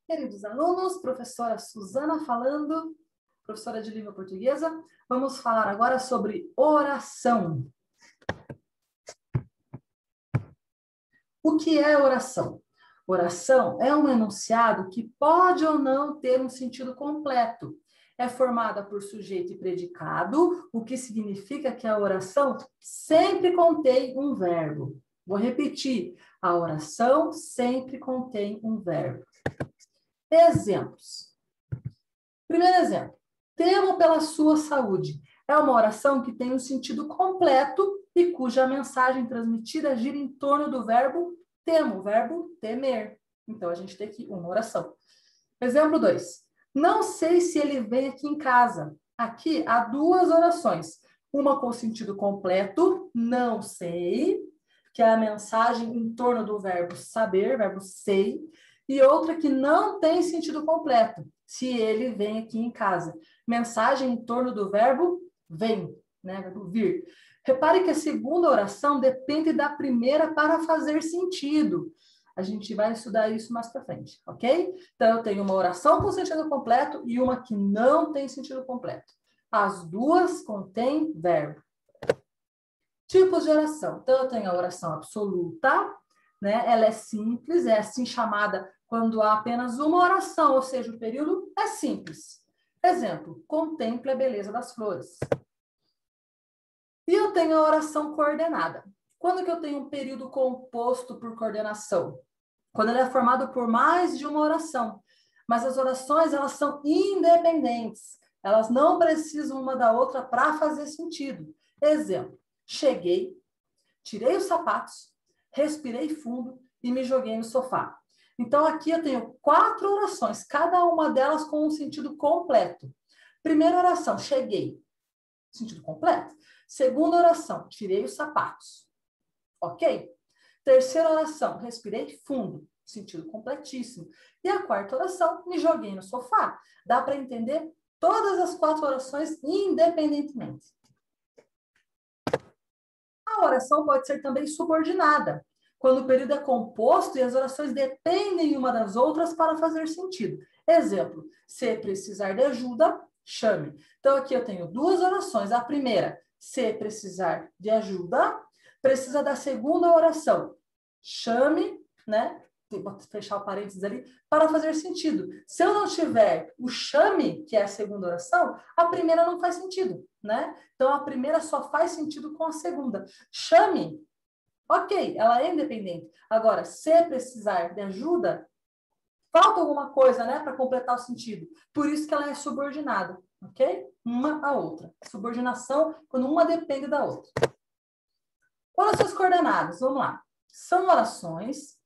Queridos alunos, professora Suzana falando, professora de língua portuguesa. Vamos falar agora sobre oração. O que é oração? Oração é um enunciado que pode ou não ter um sentido completo. É formada por sujeito e predicado, o que significa que a oração sempre contém um verbo. Vou repetir, a oração sempre contém um verbo. Exemplos. Primeiro exemplo. Temo pela sua saúde. É uma oração que tem um sentido completo e cuja mensagem transmitida gira em torno do verbo temo, o verbo temer. Então, a gente tem aqui uma oração. Exemplo 2. Não sei se ele vem aqui em casa. Aqui há duas orações. Uma com sentido completo, não sei, que é a mensagem em torno do verbo saber, verbo sei, e outra que não tem sentido completo, se ele vem aqui em casa. Mensagem em torno do verbo vem, né? Verbo vir. Repare que a segunda oração depende da primeira para fazer sentido. A gente vai estudar isso mais para frente, ok? Então, eu tenho uma oração com sentido completo e uma que não tem sentido completo. As duas contêm verbo. Tipos de oração. Então, eu tenho a oração absoluta, né? Ela é simples, é assim chamada quando há apenas uma oração, ou seja, o período é simples. Exemplo, contemple a beleza das flores. E eu tenho a oração coordenada. Quando que eu tenho um período composto por coordenação? Quando ele é formado por mais de uma oração. Mas as orações, elas são independentes. Elas não precisam uma da outra para fazer sentido. Exemplo, cheguei, tirei os sapatos, respirei fundo e me joguei no sofá. Então, aqui eu tenho 4 orações, cada uma delas com um sentido completo. Primeira oração, cheguei, sentido completo. Segunda oração, tirei os sapatos. Ok? Terceira oração, respirei fundo, sentido completíssimo. E a quarta oração, me joguei no sofá. Dá para entender todas as 4 orações independentemente. A oração pode ser também subordinada, quando o período é composto e as orações dependem uma das outras para fazer sentido. Exemplo, se precisar de ajuda, chame. Então, aqui eu tenho 2 orações. A primeira, se precisar de ajuda, precisa da segunda oração. Chame, né? Vou fechar o parênteses ali, para fazer sentido. Se eu não tiver o chame, que é a segunda oração, a primeira não faz sentido, né? Então, a primeira só faz sentido com a segunda. Chame, ok, ela é independente. Agora, se precisar de ajuda, falta alguma coisa, né, para completar o sentido. Por isso que ela é subordinada, ok? Uma à outra. Subordinação, quando uma depende da outra. Orações coordenadas, vamos lá. São orações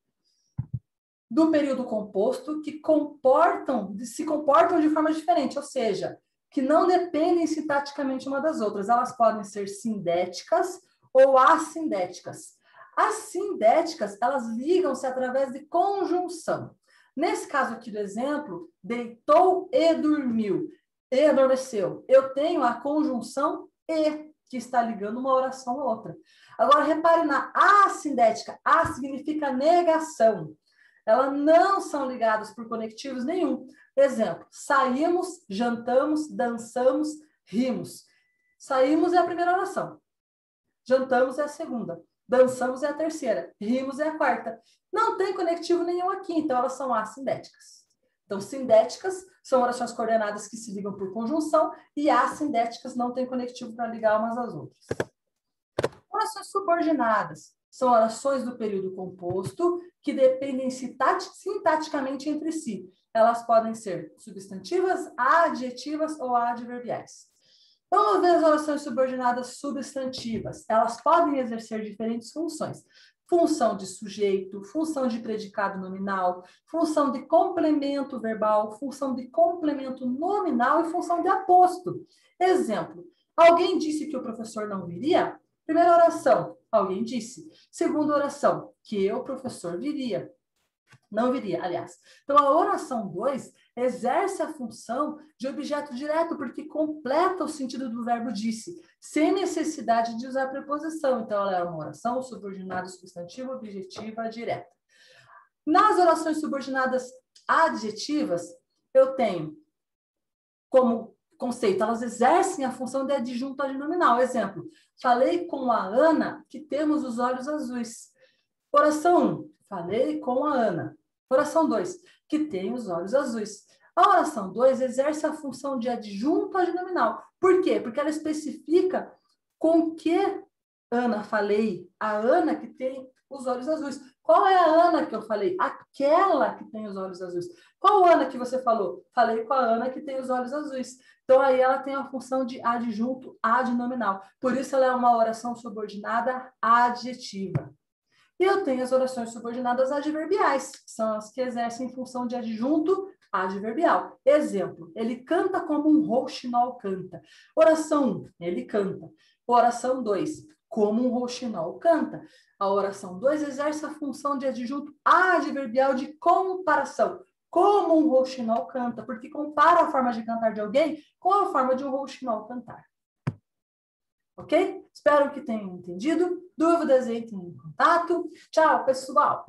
do período composto que se comportam de forma diferente, ou seja, que não dependem sintaticamente uma das outras. Elas podem ser sindéticas ou assindéticas. As sindéticas, elas ligam-se através de conjunção. Nesse caso aqui do exemplo, deitou e dormiu, e adormeceu. Eu tenho a conjunção e, que está ligando uma oração à outra. Agora, repare na assindética. A significa negação. Elas não são ligadas por conectivos nenhum. Exemplo, saímos, jantamos, dançamos, rimos. Saímos é a primeira oração. Jantamos é a segunda. Dançamos é a terceira. Rimos é a quarta. Não tem conectivo nenhum aqui, então elas são assindéticas. Então, sindéticas são orações coordenadas que se ligam por conjunção e assindéticas não têm conectivo para ligar umas às outras. Orações subordinadas são orações do período composto que dependem sintaticamente entre si. Elas podem ser substantivas, adjetivas ou adverbiais. Vamos ver as orações subordinadas substantivas. Elas podem exercer diferentes funções. Função de sujeito, função de predicado nominal, função de complemento verbal, função de complemento nominal e função de aposto. Exemplo, alguém disse que o professor não viria? Primeira oração, alguém disse. Segunda oração, que eu, professor, viria. Não viria, aliás. Então, a oração 2 exerce a função de objeto direto, porque completa o sentido do verbo disse, sem necessidade de usar preposição. Então, ela é uma oração subordinada substantiva, objetiva, direta. Nas orações subordinadas adjetivas, eu tenho como conceito, elas exercem a função de adjunto adnominal. Exemplo, falei com a Ana que temos os olhos azuis. Oração 1, falei com a Ana. Oração 2, que tem os olhos azuis. A oração 2 exerce a função de adjunto adnominal. Por quê? Porque ela especifica com que Ana falei. A Ana que tem os olhos azuis. Qual é a Ana que eu falei? Aquela que tem os olhos azuis. Qual Ana que você falou? Falei com a Ana que tem os olhos azuis. Então, aí ela tem a função de adjunto adnominal. Por isso, ela é uma oração subordinada adjetiva. E eu tenho as orações subordinadas adverbiais, que são as que exercem função de adjunto adverbial. Exemplo, ele canta como um rouxinol canta. Oração 1, ele canta. Oração 2, como um rouxinol canta. A oração 2 exerce a função de adjunto adverbial de comparação. Como um rouxinol canta, porque compara a forma de cantar de alguém com a forma de um rouxinol cantar. Ok? Espero que tenham entendido. Dúvidas, entrem em contato. Tchau, pessoal!